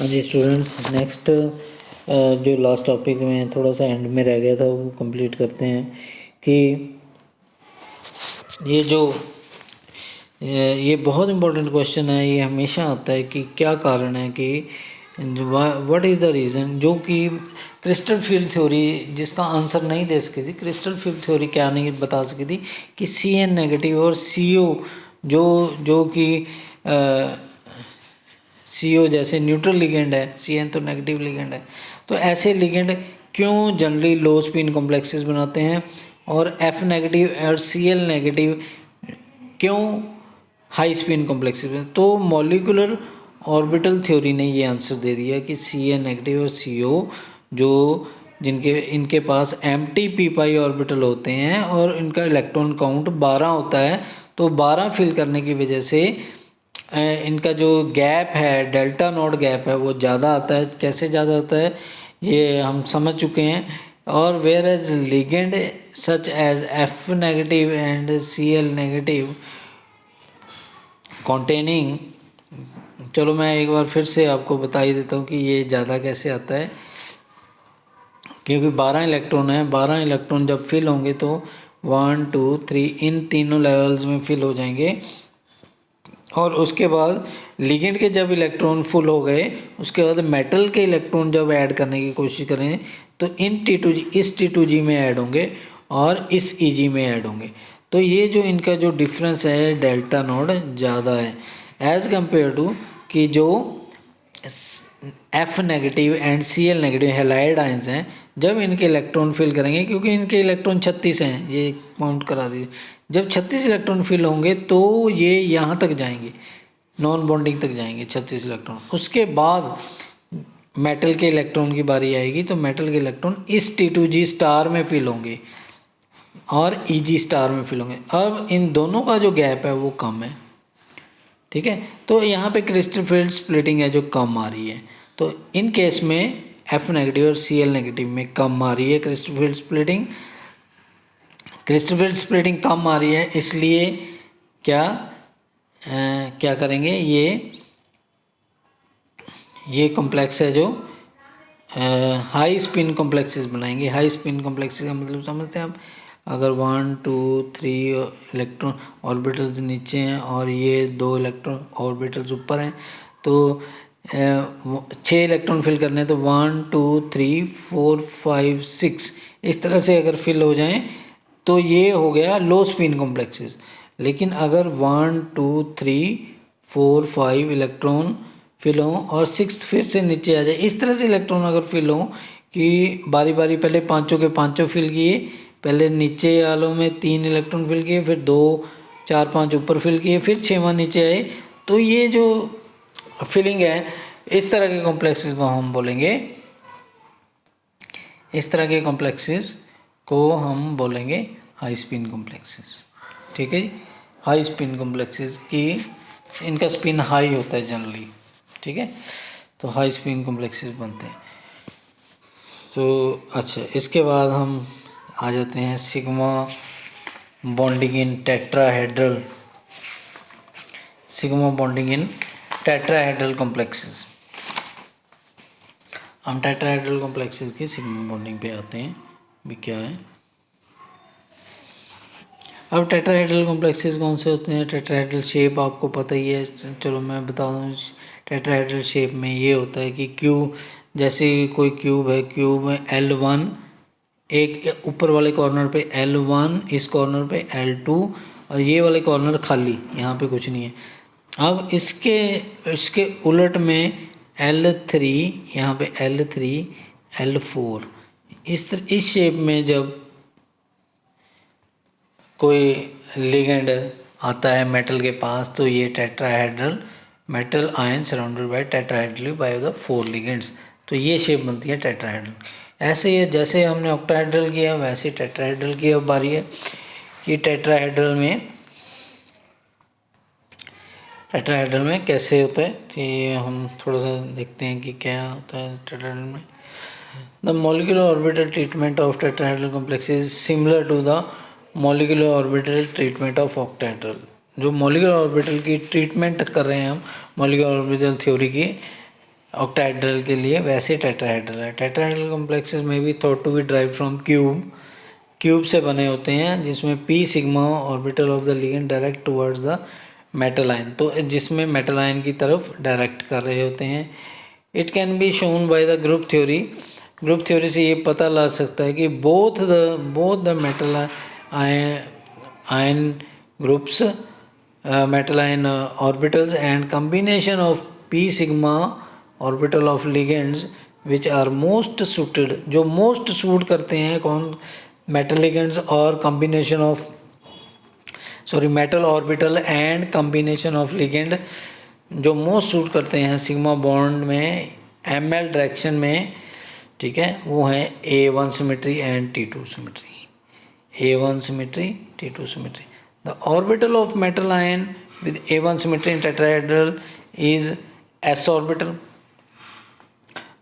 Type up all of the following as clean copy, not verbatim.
जी students, next जो last topic में थोड़ा सा एंड में रह गया था वो कंप्लीट करते हैं कि ये बहुत इम्पोर्टेंट क्वेश्चन है। ये हमेशा आता है कि क्या कारण है कि व्हाट इज़ द रीज़न, जो कि क्रिस्टल फील्ड थ्योरी जिसका आंसर नहीं दे सकी थी। क्रिस्टल फील्ड थ्योरी क्या नहीं बता सकी थी कि Cn नेगेटिव और CO जो कि CO जैसे न्यूट्रल लिगेंड है, Cn तो नेगेटिव लिगेंड है, तो ऐसे लिगेंड क्यों जनरली लो स्पिन कॉम्प्लेक्सेस बनाते हैं और F नेगेटिव और Cl नेगेटिव क्यों हाई स्पिन कॉम्प्लेक्सेस में। तो मॉलिक्यूलर ऑर्बिटल थ्योरी ने ये आंसर दे दिया कि Cn नेगेटिव और CO जो इनके पास एम्प्टी पी पाई ऑर्बिटल होते हैं और इनका इलेक्ट्रॉन काउंट 12 होता है, तो 12 फिल करने की वजह से इनका जो गैप है, डेल्टा नॉट गैप है, वो ज़्यादा आता है। कैसे ज़्यादा आता है ये हम समझ चुके हैं। और whereas ligand such as F negative and Cl negative containing, चलो मैं एक बार फिर से आपको बता ही देता हूँ कि ये ज़्यादा कैसे आता है। क्योंकि 12 इलेक्ट्रॉन है, 12 इलेक्ट्रॉन जब फिल होंगे तो 1 2 3 इन तीनों लेवल्स में फिल हो जाएंगे। और उसके बाद लिगेंड के जब इलेक्ट्रॉन फुल हो गए, उसके बाद मेटल के इलेक्ट्रॉन जब ऐड करने की कोशिश करें तो इन T2G इस T2G में ऐड होंगे और इस Eg में ऐड होंगे। तो ये जो इनका जो डिफरेंस है डेल्टा नॉट ज़्यादा है एज़ कम्पेयर टू कि जो F negative and Cl negative halide ions हैं, जब इनके इलेक्ट्रॉन फिल करेंगे, क्योंकि इनके इलेक्ट्रॉन 36 हैं, ये काउंट करा दीजिए, जब 36 इलेक्ट्रॉन फिल होंगे तो ये यहाँ तक जाएंगे, नॉन बॉन्डिंग तक जाएंगे 36 इलेक्ट्रॉन। उसके बाद मेटल के इलेक्ट्रॉन की बारी आएगी तो मेटल के इलेक्ट्रॉन इस T2G स्टार में फिल होंगे और Eg स्टार में फिल होंगे। अब इन दोनों का जो गैप है वो कम है, ठीक है। तो यहाँ पे क्रिस्टल फील्ड स्प्लिटिंग है जो कम आ रही है, तो इन केस में F नेगेटिव और Cl नेगेटिव में कम आ रही है crystal field splitting. Crystal field splitting कम आ रही है, इसलिए क्या करेंगे, ये कॉम्प्लेक्स है जो हाई स्पिन कॉम्प्लेक्सेस बनाएंगे। हाई स्पिन कॉम्प्लेक्सेस का मतलब समझते हैं आप, अगर 1 2 3 इलेक्ट्रॉन ऑर्बिटल्स नीचे हैं और ये 2 इलेक्ट्रॉन ऑर्बिटल्स ऊपर हैं, तो 6 इलेक्ट्रॉन फिल करने हैं, तो 1 2 3 4 5 6 इस तरह से अगर फिल हो जाएं तो ये हो गया लो स्पिन कॉम्प्लेक्सेस। लेकिन अगर 1 2 3 4 5 इलेक्ट्रॉन फिल हों और 6 फिर से नीचे आ जाए, इस तरह से इलेक्ट्रॉन अगर फिल हों कि बारी बारी पहले पाँचों के पाँचों फिल किए, पहले नीचे वालों में 3 इलेक्ट्रॉन फिल किए, फिर 2 4 5 ऊपर फिल किए, फिर 6वां नीचे आए, तो ये जो फिलिंग है इस तरह के कॉम्प्लेक्सेस को हम बोलेंगे, इस तरह के कॉम्प्लेक्सेस को हम बोलेंगे हाई स्पिन कॉम्प्लेक्सेस, ठीक है जी। हाई स्पिन कॉम्प्लेक्सेस की इनका स्पिन हाई होता है जनरली, ठीक है, तो हाई स्पिन कॉम्प्लेक्सेस बनते हैं। तो अच्छा, इसके बाद हम आ जाते हैं sigma bonding in tetrahedral, sigma bonding in tetrahedral complexes. हम टेट्राहेड्रल कॉम्प्लेक्सेस की सिग्मा बॉन्डिंग पे आते हैं भी क्या है। अब टेट्राहेड्रल कॉम्प्लेक्सेस कौन से होते हैं, टेट्राहेड्रल शेप आपको पता ही है, चलो मैं बता दूँ। टेट्राहेड्रल शेप में ये होता है कि क्यूब, जैसे कोई क्यूब है, क्यूब में L1 एक ऊपर वाले कॉर्नर पे L1, इस कॉर्नर पे L2 और ये वाले कॉर्नर खाली, यहाँ पे कुछ नहीं है। अब इसके उलट में L3, यहाँ पे L3 L4 इस शेप में जब कोई लिगेंड आता है मेटल के पास, तो ये tetrahedral metal ion surrounded by tetrahedrally by the 4 ligands, तो ये शेप बनती है टेट्राहेड्रल। ऐसे ही जैसे हमने ऑक्टाहेड्रल किया वैसे टेट्राहेड्रल की अब बारी है कि टेट्राहेड्रल में कैसे होता है, तो ये हम थोड़ा सा देखते हैं कि क्या होता है टेट्राहेड्रल में। The molecular orbital treatment of tetrahedral complex is similar to the molecular orbital treatment of octahedral. जो मॉलिक्यूलर ऑर्बिटल की ट्रीटमेंट कर रहे हैं हम, मॉलिक्यूलर ऑर्बिटल थ्योरी की, ऑक्टाहेड्रल के लिए, वैसे टेट्राहेड्रल है। टेट्राहेड्रल कॉम्प्लेक्सेस में भी thought to be drive from cube से बने होते हैं, जिसमें P sigma orbital of the ligand direct towards the metal ion, तो जिसमें मेटल आयन की तरफ डायरेक्ट कर रहे होते हैं। It can be shown by the group theory. Group theory से ये पता लग सकता है कि both the metal ion groups, metal ion orbitals and combination of P sigma orbital of ligands which are most suited, जो मोस्ट सूट करते हैं कौन, मेटल लिगेंड्स और combination of metal orbital and combination of ligand जो most suit करते हैं sigma bond में ml direction में, ठीक है, वो है A1 symmetry and T2 symmetry. A1 symmetry, T2 symmetry. The orbital of metal ion with A1 symmetry in tetrahedral is s orbital.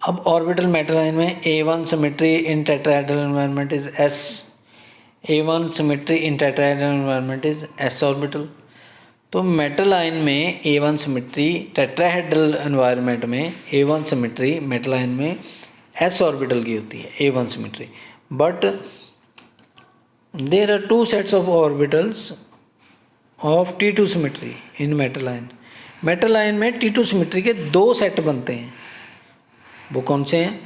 अब ऑर्बिटल मेटल आयन में A1 symmetry in tetrahedral environment is s, A1 symmetry in tetrahedral environment is s orbital. तो metal ion में A1 symmetry tetrahedral environment में A1 symmetry metal ion में s orbital की होती है, A1 symmetry. But there are two sets of orbitals of T2 symmetry in metal ion. Metal ion में T2 symmetry के दो set बनते हैं, वो कौन से हैं,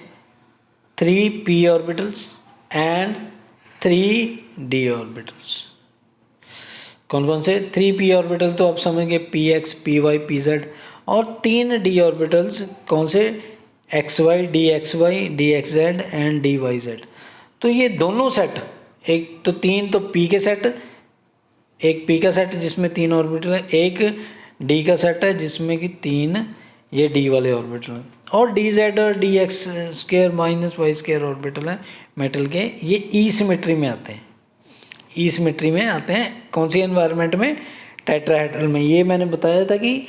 3p orbitals and 3d orbitals. कौन कौन से, 3p ऑर्बिटल तो आप समझ गए, px, py, pz, और 3d ऑर्बिटल्स कौन से, xy, dxy, dxz and dyz। तो ये दोनों सेट, एक तो तीन तो p के सेट, एक p का सेट जिसमें 3 ऑर्बिटल है, एक d का सेट है जिसमें कि 3 ये d वाले ऑर्बिटल हैं, और dz और dx square minus y square orbital है मेटल के, ये ई सिमेट्री में आते हैं, ई सिमेट्री में आते हैं। कौन सी एनवायरनमेंट में, टेट्राहेड्रल में। ये मैंने बताया था कि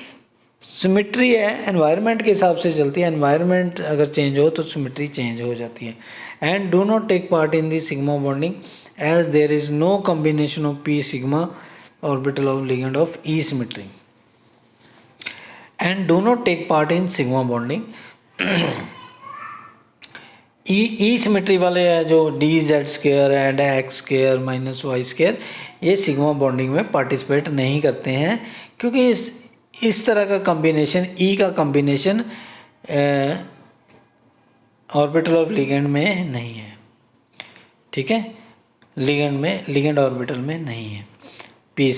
सिमेट्री है एनवायरनमेंट के हिसाब से चलती है, एनवायरनमेंट अगर चेंज हो तो सिमेट्री चेंज हो जाती है। And do not take part in the sigma bonding as there is no combination of P sigma orbital of ligand of E symmetry, and do not take part in sigma bonding. E symmetry वाले है जो D Z square and X square minus Y square, ये sigma bonding में participate नहीं करते हैं, क्योंकि इस तरह का कॉम्बिनेशन, ई का कॉम्बिनेशन ऑर्बिटल ऑफ लिगेंड में नहीं है, ठीक है, लिगेंड ऑर्बिटल में नहीं है पी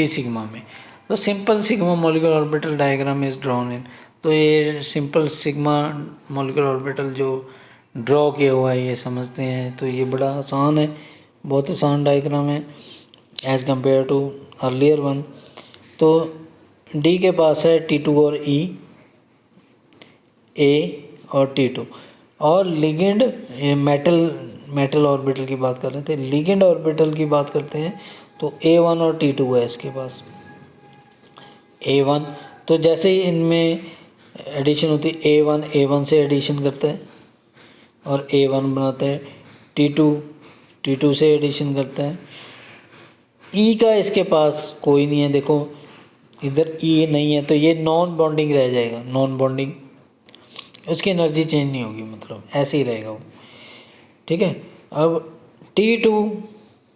सिग्मा में। तो simple sigma molecular orbital diagram is drawn in, तो ये सिंपल सिग्मा मॉलिक्यूलर ऑर्बिटल जो ड्रॉ किया हुआ है ये समझते हैं, तो ये बड़ा आसान है, बहुत आसान डायग्राम है as compare to earlier one. तो डी के पास है T2 और E, A और T2, और लिगेंड मेटल ऑर्बिटल की बात कर रहे थे, लिगेंड ऑर्बिटल की बात करते हैं तो A1 और T2 है इसके पास, A1। तो जैसे ही इनमें एडिशन होती है, A1 से एडिशन करता है और A1 बनाता है, T2 से एडिशन करता है। E का इसके पास कोई नहीं है, देखो इधर E नहीं है तो ये नॉन बॉन्डिंग रह जाएगा, नॉन बॉन्डिंग, उसकी एनर्जी चेंज नहीं होगी, मतलब ऐसे ही रहेगा वो, ठीक है। अब T2,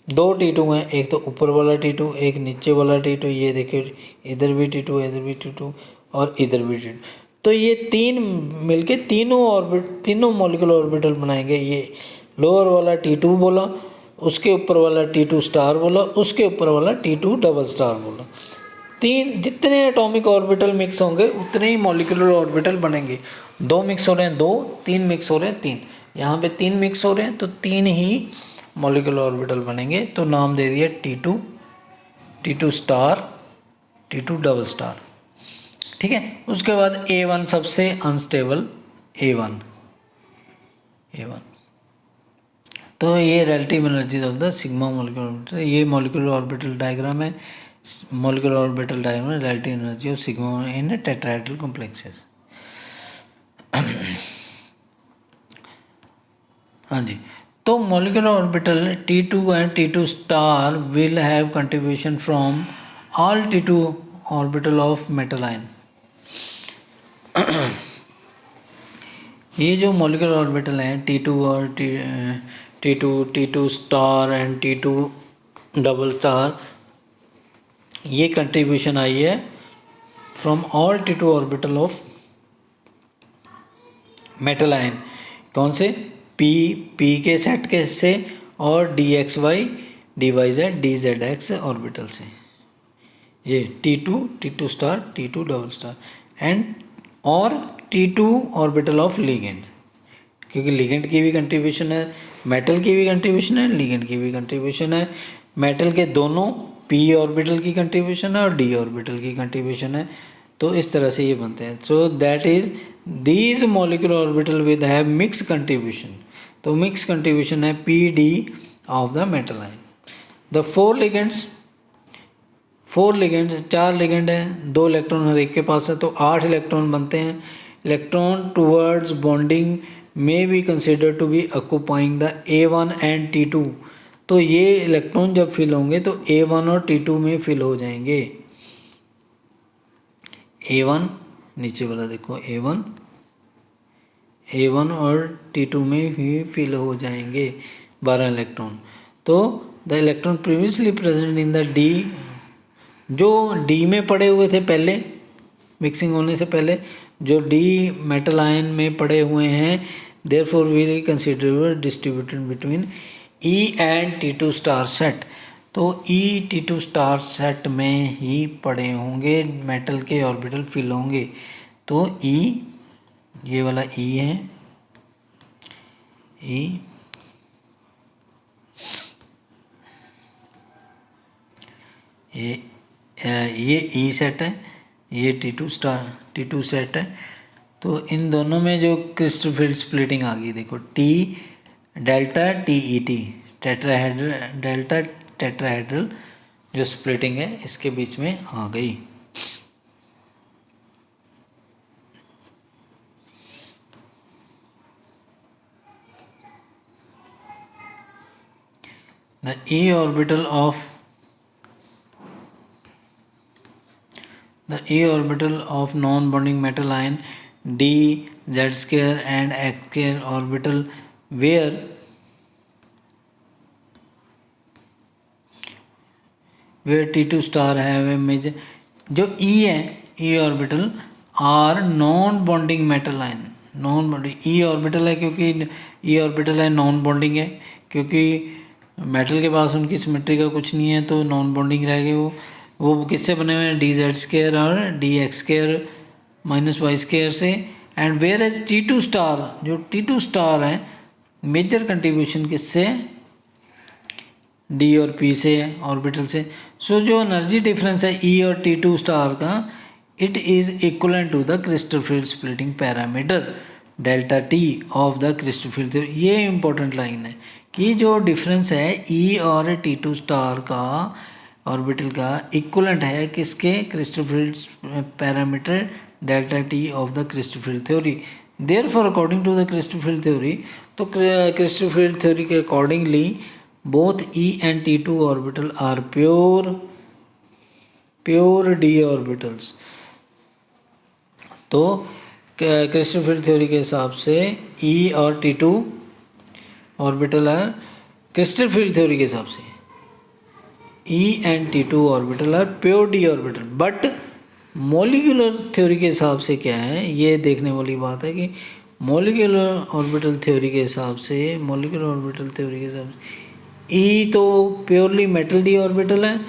दो T2 हैं, एक तो ऊपर वाला T2, एक नीचे वाला T2, ये देखिए इधर भी T2, इधर भी T2 और इधर भी T2, तो ये तीन मिलके तीनों मॉलिक्यूलर ऑर्बिटल बनाएंगे। ये लोअर वाला T2 बोला, उसके ऊपर वाला T2 स्टार बोला, उसके ऊपर वाला T2 डबल स्टार बोला। तीन जितने एटॉमिक ऑर्बिटल मिक्स होंगे उतने ही मॉलिक्यूलर ऑर्बिटल बनेंगे। 2 मिक्स हो रहे हैं 2, 3 मिक्स हो रहे हैं 3, यहाँ पे 3 मिक्स हो रहे हैं तो 3 ही मॉलिक्यूलर ऑर्बिटल बनेंगे। तो नाम दे दिया T2 star, T2 double star, ठीक है। उसके बाद A1 सबसे अनस्टेबल, A1। तो ये relative energy of the sigma molecular orbital, ये मॉलिक्यूलर ऑर्बिटल डायग्राम है, मॉलिक्यूलर ऑर्बिटल डायग्राम है, relative energy of sigma in tetrahedral complexes. हाँ जी, तो molecular orbital T2 and T2 star will have contribution from all T2 orbital of metal ion. ये जो molecular orbital हैं T2 और T2 star and T2 double star, ये contribution आई है from all T2 orbital of metal ion. कौन से? P के set के से और DXY DYZ DZX ऑर्बिटल से। ये T2 star T2 double star and और T2 ऑर्बिटल ऑफ लिगेंड, क्योंकि लिगेंड की भी कंट्रीब्यूशन है, मेटल की भी कंट्रीब्यूशन है, लिगेंड की भी कंट्रीब्यूशन है। मेटल के दोनों P ऑर्बिटल की कंट्रीब्यूशन है और D ऑर्बिटल की कंट्रीब्यूशन है। तो इस तरह से ये बनते हैं। So that is these molecular orbital with have mix contribution. तो मिक्स कंट्रीब्यूशन है PD of the metal ion. The four ligands 4 ligand हैं, 2 इलेक्ट्रॉन हर एक के पास है, तो 8 इलेक्ट्रॉन बनते हैं। Electron towards bonding may be consider to be occupying the A1 and T2। तो ये इलेक्ट्रॉन जब फिल होंगे तो A1 और T2 में फिल हो जाएंगे। A1 नीचे वाला देखो, A1 और T2 में ही फिल हो जाएंगे 12 इलेक्ट्रॉन। तो the electron previously present in the D, जो D में पड़े हुए थे पहले, मिक्सिंग होने से पहले जो D मेटल आयन में पड़े हुए हैं, therefore we considerable distributed between E and T2 star set. तो E T2 स्टार सेट में ही पड़े होंगे, मेटल के ऑर्बिटल फिल होंगे। तो E, ये वाला E है, E ये E सेट है, ये T2 सेट है। तो इन दोनों में जो क्रिस्टल फील्ड स्प्लिटिंग आ गई, देखो T delta TET delta tetrahedral जो स्प्लिटिंग है इसके बीच में आ गई। The E orbital of non-bonding metal ion D Z square and X square orbital where T2 star have a major, जो E है E orbital are non bonding metal ion, non bonding E orbital है क्योंकि E orbital है, non bonding है क्योंकि metal के पास उनकी symmetry का कुछ नहीं है, तो नॉन बॉन्डिंग रह गए। वो किससे बने हुए हैं? DZ स्क्वायर और DX square minus Y square से। And where as T2 star, जो T2 स्टार है मेजर कंट्रीब्यूशन किससे? D और P से है, ऑर्बिटल से। सो जो एनर्जी डिफरेंस है E और T2 स्टार का, it is equivalent to the crystal field splitting parameter delta T of the crystal field theory. ये इंपॉर्टेंट लाइन है कि जो डिफरेंस है E और T2 स्टार का ऑर्बिटल का इक्वलेंट है किसके? Crystal field parameter delta T of the crystal field theory. Therefore according to the crystal field theory, तो क्रिस्टल फील्ड थ्योरी के accordingly both E and T2 orbital are pure D orbitals। तो crystal field theory के हिसाब से E और T2 orbital है, crystal field theory के हिसाब से E and T2 orbital are pure D orbital. But molecular theory के हिसाब से क्या है, ये देखने वाली बात है कि मॉलिक्यूलर ऑर्बिटल थ्योरी के हिसाब से E तो प्योरली मेटल D ऑर्बिटल है,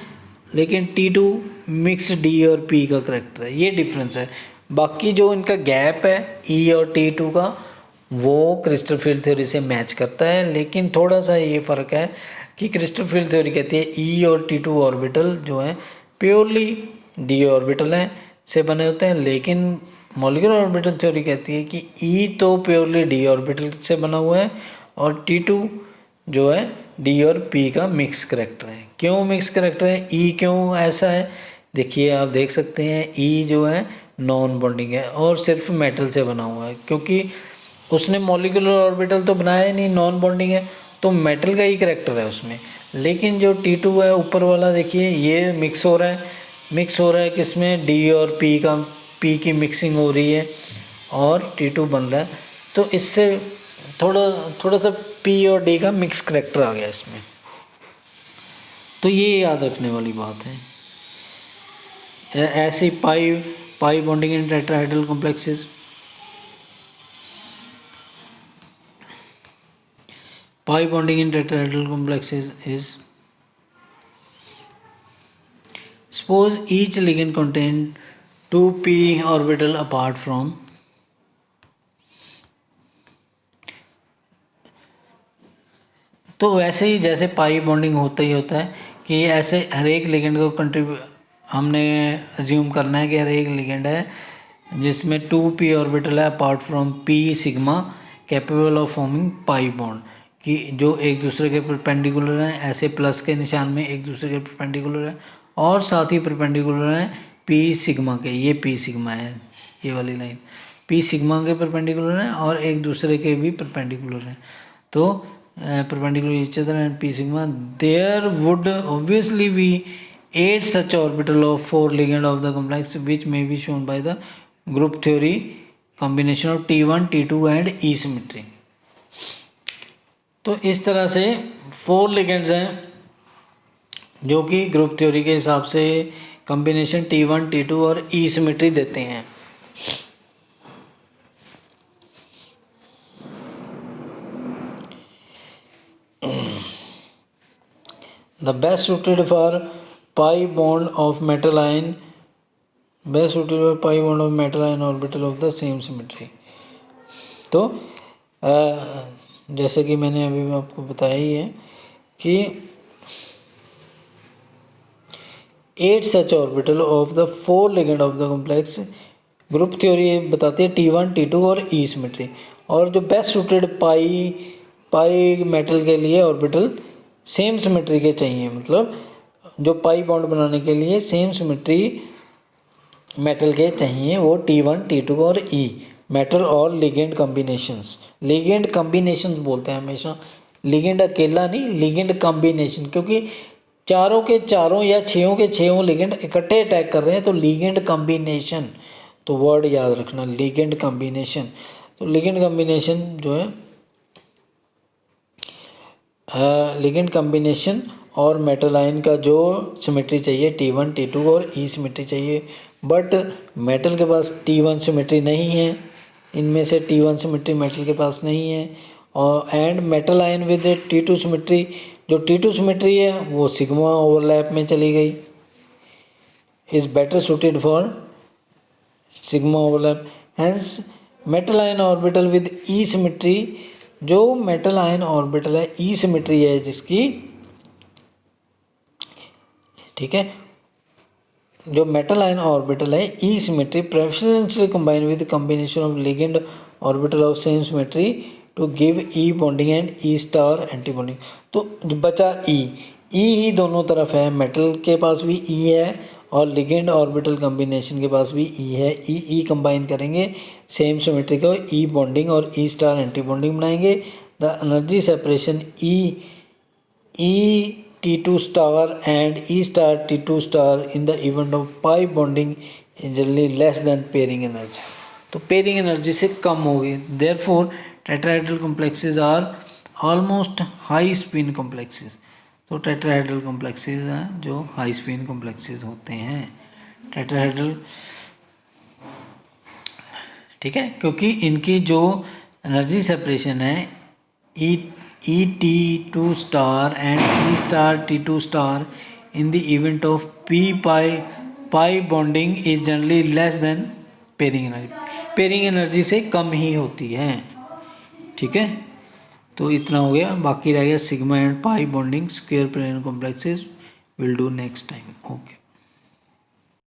लेकिन T2 मिक्स D और P का करेक्टर है। ये डिफरेंस है। बाकी जो इनका गैप है E और T2 का, वो क्रिस्टल फील्ड थ्योरी से मैच करता है, लेकिन थोड़ा सा ये फ़र्क है कि क्रिस्टल फील्ड थ्योरी कहती है E और T2 ऑर्बिटल जो है प्योरली D ऑर्बिटल है से बने होते हैं, लेकिन मॉलिक्यूलर ऑर्बिटल थ्योरी कहती है कि E तो प्योरली D ऑर्बिटल से बना हुआ है और T2 जो है D और P का मिक्स करेक्टर है। क्यों मिक्स करेक्टर है? E क्यों ऐसा है? देखिए आप देख सकते हैं E जो है नॉन बॉन्डिंग है और सिर्फ मेटल से बना हुआ है, क्योंकि उसने मॉलिक्यूलर ऑर्बिटल तो बनाया ही नहीं, नॉन बॉन्डिंग है, तो मेटल का ही करेक्टर है उसमें। लेकिन जो T2 है ऊपर वाला, देखिए ये मिक्स हो रहा है किसमें? D और P का, P की मिक्सिंग हो रही है और T2 बन रहा है, तो इससे थोड़ा सा P और D का मिक्स करैक्टर आ गया इसमें। तो ये याद रखने वाली बात है। ऐसे pi bonding in tetrahedral complexes, pi bonding in tetrahedral complexes is, suppose each ligand contain 2p orbital apart from, तो वैसे ही जैसे पाई बॉन्डिंग होता ही होता है कि ऐसे हर एक लिगेंड को हमने अज्यूम करना है कि हर एक लिगेंड है जिसमें 2p ऑर्बिटल है apart from p sigma capable of forming pi bond, कि जो एक दूसरे के परपेंडिकुलर हैं, ऐसे प्लस के निशान में एक दूसरे के परपेंडिकुलर हैं, और साथ ही परपेंडिकुलर हैं p सिग्मा के, ये p सिग्मा है ये वाली लाइन, p सिग्मा के परपेंडिकुलर हैं और एक दूसरे के भी परपेंडिकुलर हैं। तो perpendicular each other and p sigma, there would obviously be 8 such orbital of 4 ligand of the complex, which may be shown by the group theory combination of T1, T2 and E symmetry। तो इस तरह से 4 ligands हैं जो कि group theory के हिसाब से कॉम्बिनेशन T1, T2 और E symmetry देते हैं। The best suited for pi bond of metal ion, best suited for pi bond of metal ion orbital of the same symmetry। तो जैसे कि मैंने अभी आपको बताया ही है कि 8 such orbital of the 4 ligand of the complex, group theory बताती है T1, T2 और E सिमेट्री, और जो बेस्ट सूटेड पाई मेटल के लिए ऑर्बिटल सेम सिमेट्री के चाहिए, मतलब जो पाई बॉन्ड बनाने के लिए सेम सिमेट्री मेटल के चाहिए वो T1, T2 और E मेटल और लिगेंड कॉम्बिनेशंस। लिगेंड कॉम्बिनेशंस बोलते हैं हमेशा, लिगेंड अकेला नहीं, लिगेंड कॉम्बिनेशन, क्योंकि चारों के चारों या छयों के छयों लिगेंड इकट्ठे अटैक कर रहे हैं, तो लिगेंड कॉम्बिनेशन, तो वर्ड याद रखना लिगेंड कॉम्बिनेशन। तो लिगेंड कॉम्बिनेशन जो है लिगेंड कॉम्बिनेशन और मेटल आयन का जो सिमेट्री चाहिए T1, T2 और E सिमेट्री चाहिए, बट मेटल के पास T1 सिमेट्री नहीं है, इनमें से T1 सिमेट्री मेटल के पास नहीं है, और and metal ion with T2 symmetry, जो T2 सिमेट्री है वो सिग्मा ओवरलैप में चली गई, is better suited for sigma overlap, hence metal ion orbital with E symmetry, जो मेटल आयन ऑर्बिटल है E सिमेट्री है जिसकी, ठीक है, जो मेटल आयन ऑर्बिटल है E symmetry preferentially combine with combination of ligand orbital of same symmetry to give E bonding and E star anti bonding. तो बचा E ही दोनों तरफ है, मेटल के पास भी E है और लिगेंड ऑर्बिटल कॉम्बिनेशन के पास भी E है, E कंबाइन करेंगे सेम सिमेट्री को, E बॉन्डिंग और E स्टार एंटी बॉन्डिंग बनाएंगे। The energy separation E T2 star and E star T2 star in the event of pi bonding is generally less than pairing energy, तो pairing energy से कम होगी। therefore tetrahedral complexes are almost high spin complexes, तो tetrahedral complexes हैं जो high spin complexes होते हैं tetrahedral, ठीक है, क्योंकि इनकी जो एनर्जी सेपरेशन है T2 star and E star T2 star in the event of pi bonding is generally less than pairing energy, pairing energy से कम ही होती है, ठीक है। तो इतना हो गया, बाकी रह गया sigma and pi bonding square planar complexes, will do next time. Okay.